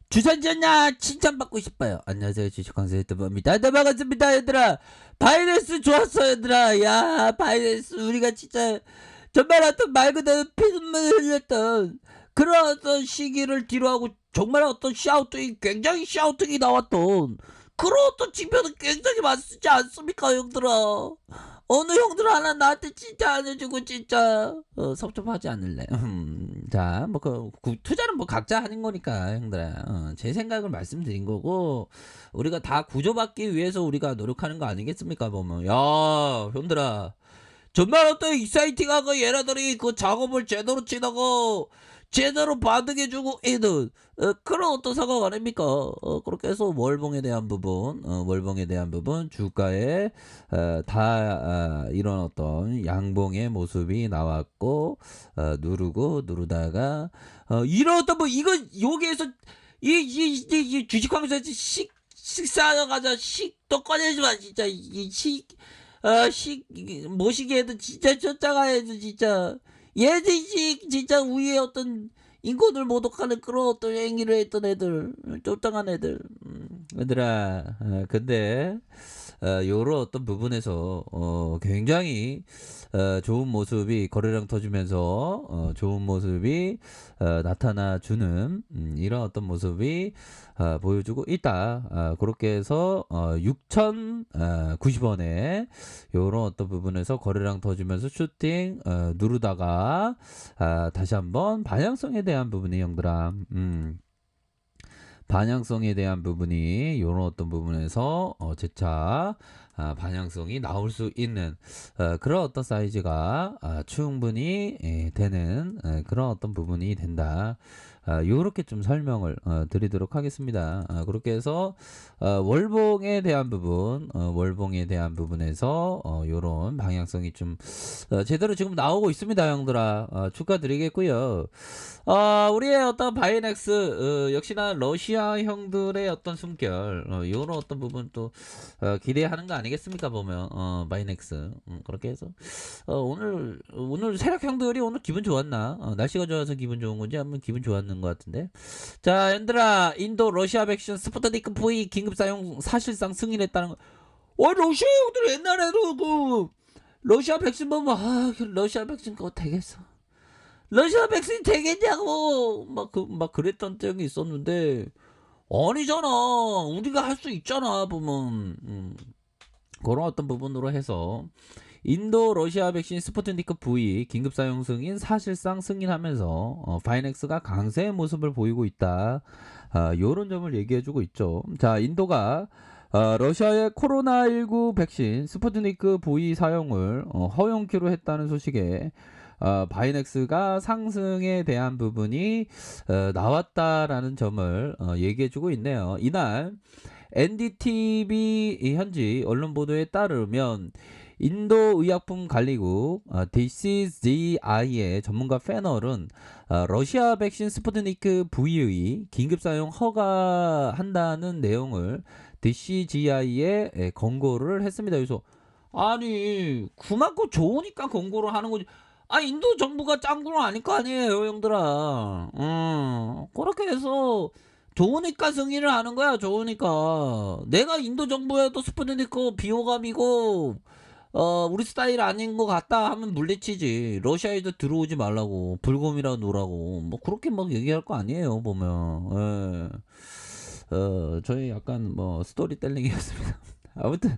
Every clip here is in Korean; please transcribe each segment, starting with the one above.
주선전냐 칭찬받고 싶어요. 안녕하세요, 주식광수 유튜버입니다. 네, 반갑습니다, 얘들아. 바이낸스 좋았어, 얘들아. 야, 바이낸스 우리가 진짜 정말 어떤 말 그대로 피눈물 흘렸던 그런 어떤 시기를 뒤로하고 정말 어떤 샤우팅이 굉장히 샤우팅이 나왔던 그런 어떤 징표는 굉장히 많지 않습니까, 형들아? 어느 형들 하나 나한테 진짜 안 해주고 진짜 섭섭하지 않을래. 자, 뭐 투자는 뭐 각자 하는 거니까 형들아. 제 생각을 말씀드린 거고 우리가 다 구조받기 위해서 우리가 노력하는 거 아니겠습니까? 보면 야, 형들아. 정말 어떤 익사이팅하고 얘네들이 그 작업을 제대로 치다고 제대로 반응해주고 있는 그런 어떤 상황 아닙니까? 그렇게 해서 월봉에 대한 부분, 월봉에 대한 부분, 주가에 이런 어떤 양봉의 모습이 나왔고 누르다가 이런 어떤 뭐 이거 여기에서 이 주식황에서 식사하러 가자 식도 꺼내지 마 진짜 모시기에도 진짜 쫓아가야지 진짜 얘들이 진짜 위에 어떤 인권을 모독하는 그런 어떤 행위를 했던 애들 쫓아간 애들 얘들아 근데 요런 어떤 부분에서 굉장히 좋은 모습이 거래량 터지면서 좋은 모습이 나타나주는 이런 어떤 모습이 보여주고 있다. 그렇게 해서 6,090원에 요런 어떤 부분에서 거래량 터지면서 슈팅 누르다가 다시 한번 반향성에 대한 부분이 형들아 반향성에 대한 부분이 이런 어떤 부분에서 재차 반향성이 나올 수 있는 그런 어떤 사이즈가 충분히 되는 그런 어떤 부분이 된다. 요렇게 좀 설명을 드리도록 하겠습니다. 그렇게 해서 월봉에 대한 부분, 월봉에 대한 부분에서 요런 방향성이 좀 제대로 지금 나오고 있습니다, 형들아. 축하드리겠고요. 우리의 어떤 바이넥스 역시나 러시아 형들의 어떤 숨결 요런 어떤 부분 또 기대하는 거 아니겠습니까 보면 바이넥스 그렇게 해서 오늘 세력 형들이 오늘 기분 좋았나 날씨가 좋아서 기분 좋은 건지 아니면 기분 좋았는 것 같은데 자 얘들아 인도 러시아 백신 스푸트니크 V 긴급 사용 사실상 승인했다는 거 러시아 형들 옛날에도 그 러시아 백신 보면 러시아 백신 그거 되겠어 러시아 백신 되겠냐고 막 그랬던 적이 있었는데 아니잖아 우리가 할 수 있잖아 보면 그런 어떤 부분으로 해서 인도 러시아 백신 스푸트니크 V 긴급 사용 승인 사실상 승인하면서 바이넥스가 강세의 모습을 보이고 있다. 요런 점을 얘기해주고 있죠. 자 인도가 러시아의 코로나19 백신 스푸트니크 V 사용을 허용키로 했다는 소식에 바이넥스가 상승에 대한 부분이 나왔다라는 점을 얘기해주고 있네요. 이날 NDTV 현지 언론 보도에 따르면 인도 의약품 관리국 DCGI의 전문가 패널은 러시아 백신 스푸트니크 V의 긴급 사용 허가한다는 내용을 DCGI에 권고를 했습니다. 그래서 아니 그만큼 좋으니까 권고를 하는 거지. 인도 정부가 짱구는 아닐 거 아니에요, 형들아. 그렇게 해서 좋으니까 승인을 하는 거야, 좋으니까. 내가 인도 정부에도 스푸트니크 비호감이고, 우리 스타일 아닌 것 같다 하면 물리치지. 러시아에도 들어오지 말라고, 불곰이라 놓으라고. 뭐, 그렇게 막 얘기할 거 아니에요, 보면. 저희 약간 뭐, 스토리텔링이었습니다. 아무튼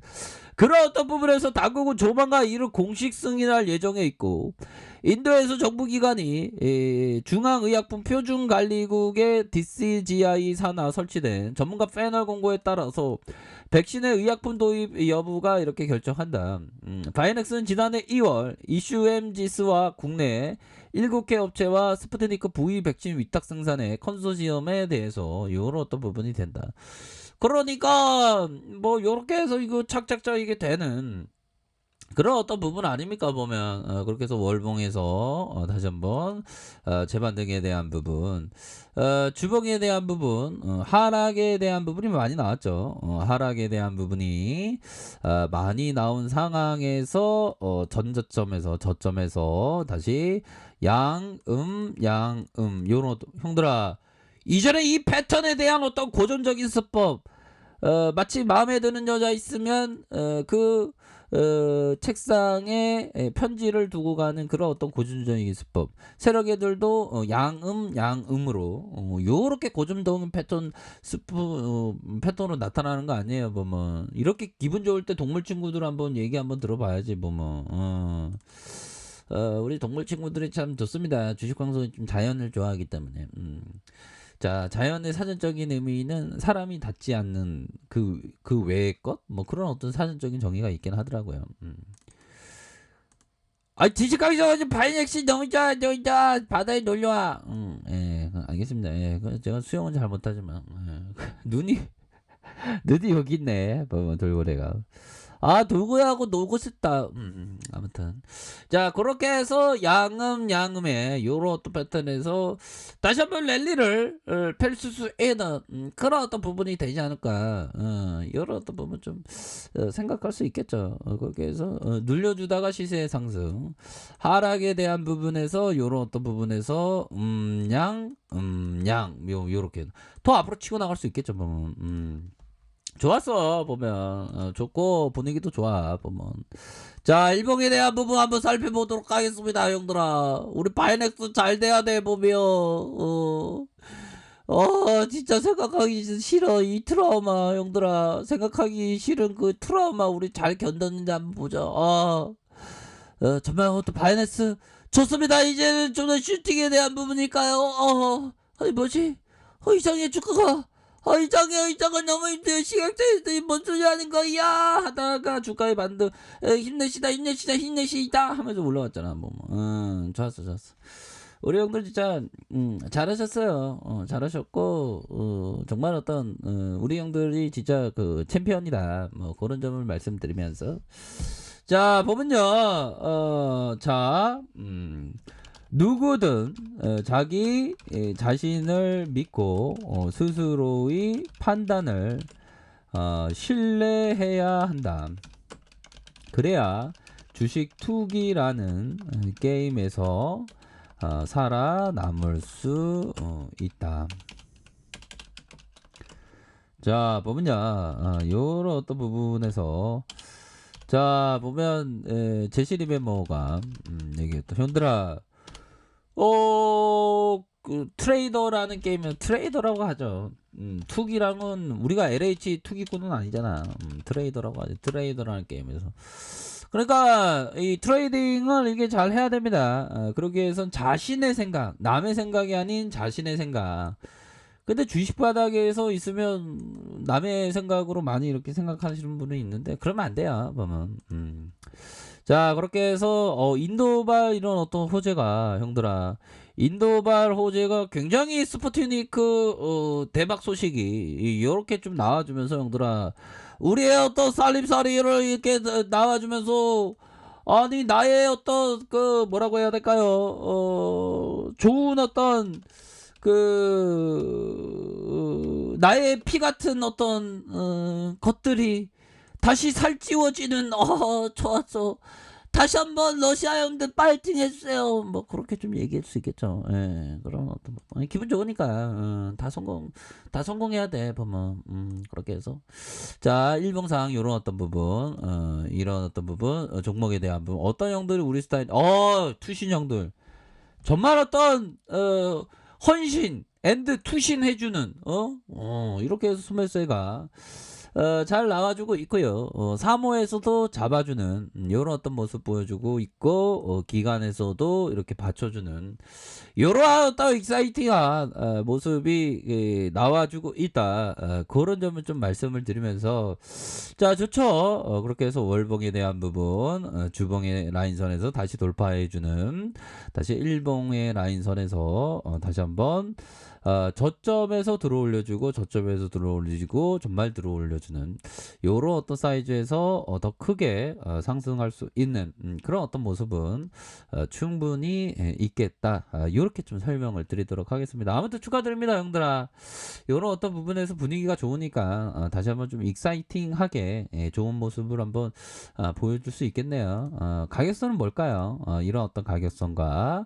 그런 어떤 부분에서 당국은 조만간 이를 공식 승인할 예정에 있고 인도에서 정부기관이 중앙의약품 표준관리국의 DCGI 산하 설치된 전문가 패널 공고에 따라서 백신의 의약품 도입 여부가 이렇게 결정한다. 바이넥스는 지난해 2월 이슈엠지스와 국내 7개 업체와 스푸트니크 V 백신 위탁 생산의 컨소시엄에 대해서 이런 어떤 부분이 된다. 그러니까 뭐 요렇게 해서 이거 착착착 이게 되는 그런 어떤 부분 아닙니까 보면 그렇게 해서 월봉에서 다시 한번 재반등에 대한 부분 주봉에 대한 부분 하락에 대한 부분이 많이 나왔죠. 하락에 대한 부분이 많이 나온 상황에서 저점에서 다시 양음 요런 형들아 이전에 이 패턴에 대한 어떤 고전적인 수법, 마치 마음에 드는 여자 있으면 책상에 편지를 두고 가는 그런 어떤 고전적인 수법. 세력애들도 양음으로 요렇게 고전적인 패턴으로 나타나는 거 아니에요, 보면. 이렇게 기분 좋을 때 동물 친구들 한번 얘기 한번 들어봐야지, 보면. 우리 동물 친구들이 참 좋습니다. 주식방송이 좀 자연을 좋아하기 때문에. 자, 자연의 사전적인 의미는 사람이 닿지 않는 그 외의 것? 뭐 그런 어떤 사전적인 정의가 있긴 하더라고요. 아, 지식하기 전에 바이넥시 너무 좋아, 너무 좋아. 바다에 놀러와. 예, 알겠습니다. 예, 제가 수영은 잘 못하지만. 예. 눈이 여기 있네. 뭐, 돌고래가. 아, 돌고래하고 놀고 싶다. 아무튼. 자, 그렇게 해서 양음의 요런 어떤 패턴에서 다시 한번 랠리를 펼 수 있는 그런 어떤 부분이 되지 않을까. 요런 어떤 부분 좀 생각할 수 있겠죠. 그렇게 해서 눌려주다가 시세 상승. 하락에 대한 부분에서 요런 어떤 부분에서 요렇게 더 앞으로 치고 나갈 수 있겠죠. 보면. 좋았어 보면 좋고 분위기도 좋아 보면. 자, 일봉에 대한 부분 한번 살펴보도록 하겠습니다 형들아. 우리 바이넥스 잘 돼야 돼 보면. 진짜 생각하기 싫어 이 트라우마 형들아. 생각하기 싫은 그 트라우마 우리 잘 견뎠는지 한번 보자. 정말 또 바이넥스 좋습니다. 이제는 좀 더 슈팅에 대한 부분일까요? 아니 뭐지? 이상해 주가가. 이장은 너무 힘들어. 시각자들이 뭔 소리 하는 거야 하다가 주가의 반등. 힘내시다 하면서 올라왔잖아. 좋았어. 우리 형들 진짜 잘하셨어요. 잘하셨고 정말 어떤 우리 형들이 진짜 그 챔피언이다. 뭐 그런 점을 말씀드리면서 자 보면요. 누구든 자기 자신을 믿고 스스로의 판단을 신뢰해야 한다. 그래야 주식 투기라는 게임에서 살아남을 수 있다. 자 보면요. 요런 어떤 부분에서 자 보면 제시리 메모가 얘기했다. 형들아 그 트레이더라는 게임은 트레이더라고 하죠. 투기랑은 우리가 LH 투기꾼은 아니잖아. 트레이더라고 하죠. 트레이더라는 게임에서. 그러니까 이 트레이딩을 이게 잘 해야 됩니다. 그러기 위해선 자신의 생각, 남의 생각이 아닌 자신의 생각. 근데 주식 바닥에서 있으면 남의 생각으로 많이 이렇게 생각하시는 분이 있는데 그러면 안 돼요. 보면. 자, 그렇게 해서 인도발 이런 어떤 호재가 형들아, 인도발 호재가 굉장히 스푸트니크 대박 소식이 이렇게 좀 나와주면서 형들아, 우리의 어떤 살림살이를 이렇게 나와주면서 아니 나의 어떤 그 뭐라고 해야 될까요? 좋은 어떤 나의 피 같은 어떤 것들이 다시 살찌워지는. 좋았어. 다시 한번 러시아 형들 파이팅 해주세요. 뭐 그렇게 좀 얘기할 수 있겠죠. 예, 그런 어떤 아니, 기분 좋으니까 다 성공해야 돼 보면. 그렇게 해서 자 일봉상 이런 어떤 부분, 이런 어떤 부분 종목에 대한 부분 어떤 형들이 우리 스타일 투신 형들 정말 어떤 헌신 앤드 투신 해주는 이렇게 해서 스멜세가 잘 나와주고 있고요. 사모에서도 잡아주는 이런 어떤 모습 보여주고 있고 기간에서도 이렇게 받쳐주는 이러한 어떤 익사이팅한 모습이 나와주고 있다. 그런 점을 좀 말씀을 드리면서 자 좋죠. 그렇게 해서 월봉에 대한 부분 주봉의 라인선에서 다시 돌파해주는 다시 일봉의 라인선에서 다시 한번 저점에서 들어올려주고 저점에서 들어올리고 전말 들어올려주는 요런 어떤 사이즈에서 더 크게 상승할 수 있는 그런 어떤 모습은 충분히 있겠다. 요렇게 좀 설명을 드리도록 하겠습니다. 아무튼 축하드립니다 형들아. 요런 어떤 부분에서 분위기가 좋으니까 다시 한번 좀 익사이팅하게 좋은 모습을 한번 보여줄 수 있겠네요. 가격선은 뭘까요? 이런 어떤 가격선과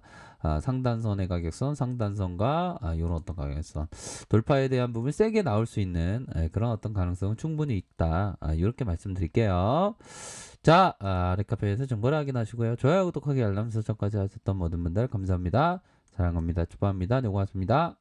상단선의 가격선, 상단선과 이런 어떤 가격선 돌파에 대한 부분 세게 나올 수 있는 그런 어떤 가능성은 충분히 있다. 이렇게 말씀드릴게요. 자, 아래카페에서 정보를 확인하시고요. 좋아요, 구독하기, 알람 설정까지 하셨던 모든 분들 감사합니다. 사랑합니다. 축복합니다. 네, 고맙습니다.